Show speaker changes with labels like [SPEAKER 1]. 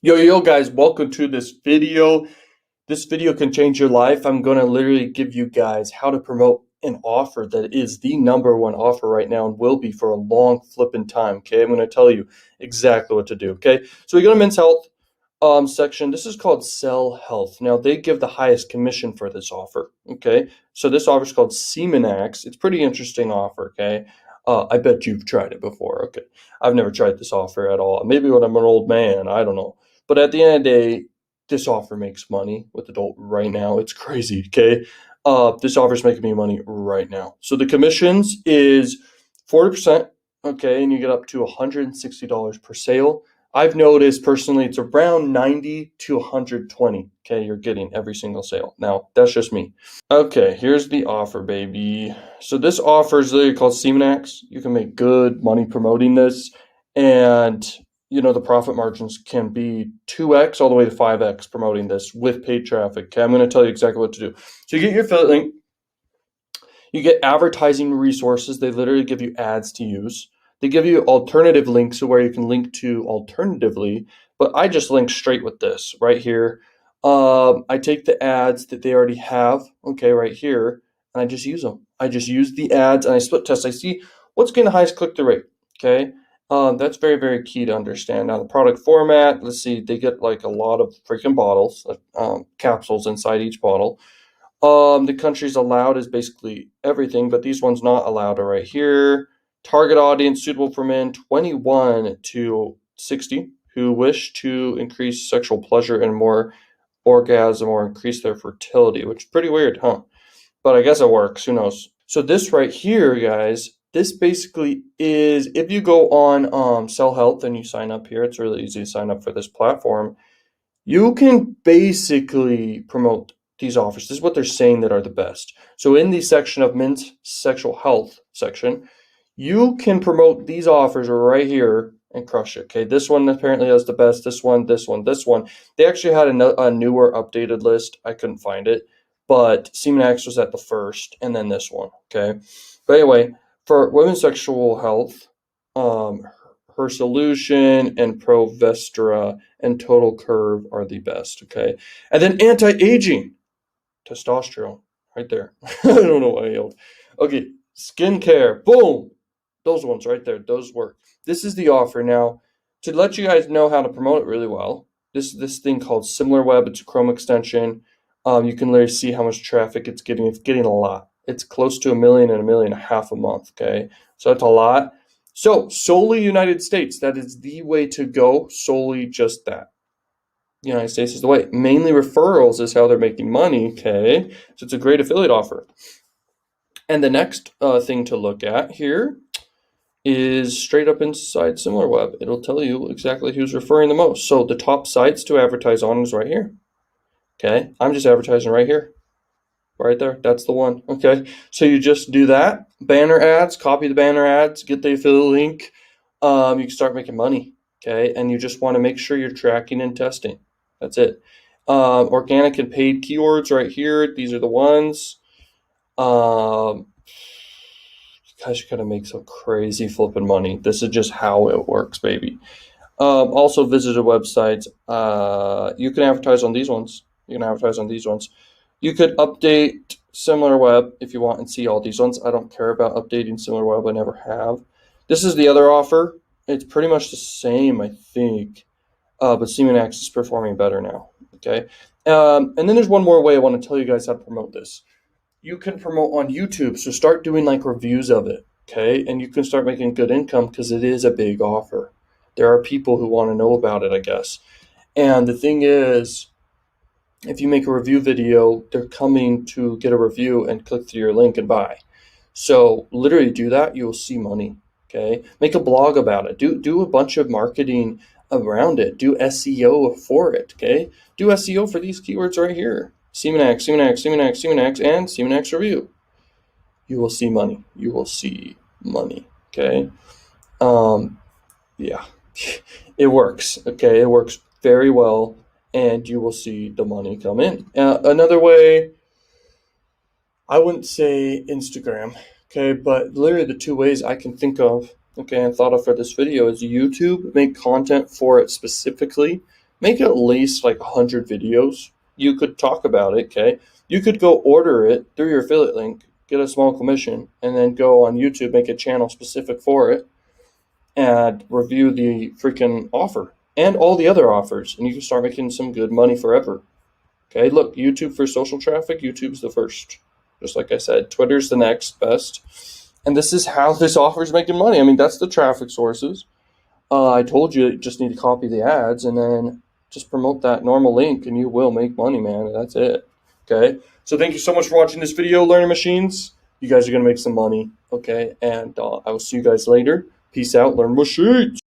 [SPEAKER 1] Yo, guys, welcome to this video. This video can change your life. I'm going to literally give you guys how to promote an offer that is the number one offer right now and will be for a long flipping time. Okay, I'm going to tell you exactly what to do. Okay, so we go to Men's Health section. This is called Sell Health. Now, they give the highest commission for this offer. Okay, so this offer is called Semenax. It's a pretty interesting offer. Okay, I bet you've tried it before. Okay, I've never tried this offer at all. Maybe when I'm an old man, I don't know. But at the end of the day, this offer makes money with adult right now. It's crazy. Okay, this offer is making me money right now. So the commissions is 40%. Okay, and you get up to $160 per sale. I've noticed personally it's around 90 to 120. Okay, you're getting every single sale. Now, that's just me. Okay, here's the offer, baby. So this offer is literally called Semenax. You can make good money promoting this, and the profit margins can be 2x all the way to 5x promoting this with paid traffic. Okay, I'm going to tell you exactly what to do. So you get your affiliate link, you get advertising resources. They literally give you ads to use. They give you alternative links where you can link to alternatively, but I just link straight with this right here. I take the ads that they already have, okay, right here, and I just use them. I just use the ads and I split test. I see what's getting the highest click-through rate, okay? That's very, very key to understand. Now, the product format, let's see, they get like a lot of freaking bottles, capsules inside each bottle. The countries allowed is basically everything, but these ones not allowed are right here. Target audience suitable for men 21 to 60 who wish to increase sexual pleasure and more orgasm or increase their fertility, which is pretty weird, huh? But I guess it works. Who knows? So this right here, guys, this basically is if you go on Sell Health and you sign up here, it's really easy to sign up for this platform. You can basically promote these offers. This is what they're saying that are the best. So in the section of men's sexual health section, you can promote these offers right here and crush it. Okay, this one apparently has the best. This one, this one, this one. They actually had a newer updated list. I couldn't find it, but Semenax was at the first, and then this one. Okay, but anyway, for women's sexual health, her solution and Provestra and Total Curve are the best. Okay, and then anti-aging, testosterone, right there. I don't know why I yelled. Okay, skincare, boom, those ones right there, those work. This is the offer now. To let you guys know how to promote it really well, this thing called SimilarWeb. It's a Chrome extension. You can literally see how much traffic it's getting. It's getting a lot. It's close to 1 million and 1.5 million a month. Okay, so that's a lot. So solely United States, that is the way to go. Solely just that. United States is the way. Mainly referrals is how they're making money. Okay, so it's a great affiliate offer. And the next thing to look at here is straight up inside SimilarWeb. It'll tell you exactly who's referring the most. So the top sites to advertise on is right here. Okay, I'm just advertising right here. Right there, that's the one. Okay, so you just do that. Banner ads, copy the banner ads, get the affiliate link. You can start making money. Okay, and you just want to make sure you're tracking and testing. That's it. Organic and paid keywords right here. These are the ones. You guys are gonna make some crazy flipping money. This is just how it works, baby. Also visited websites. You can advertise on these ones. You can advertise on these ones. You could update SimilarWeb if you want and see all these ones. I don't care about updating SimilarWeb. I never have. This is the other offer. It's pretty much the same, I think. But Semenax is performing better now. Okay. And then there's one more way I want to tell you guys how to promote this. You can promote on YouTube. So start doing like reviews of it. Okay. And you can start making good income because it is a big offer. There are people who want to know about it, I guess. And the thing is, if you make a review video, they're coming to get a review and click through your link and buy. So literally do that, you'll see money. Okay. Make a blog about it. Do a bunch of marketing around it. Do SEO for it. Okay. Do SEO for these keywords right here. Semenax, Semenax, Semenax, Semenax, and Semenax review. You will see money. You will see money. Okay. Yeah. It works. Okay. It works very well. And you will see the money come in. Another way, I wouldn't say Instagram, okay, but literally the two ways I can think of, okay, and thought of for this video is YouTube, make content for it specifically. make at least like 100 videos. You could talk about it, okay? You could go order it through your affiliate link, get a small commission, and then go on YouTube, make a channel specific for it, and review the freaking offer and all the other offers, and you can start making some good money forever. Okay, look, YouTube for social traffic, YouTube's the first. Just like I said, Twitter's the next best. And this is how this offer is making money. I mean, that's the traffic sources. I told you just need to copy the ads and then just promote that normal link and you will make money, man. That's it. Okay. So thank you so much for watching this video, Learning Machines. You guys are going to make some money. Okay. And I will see you guys later. Peace out. Learn machines.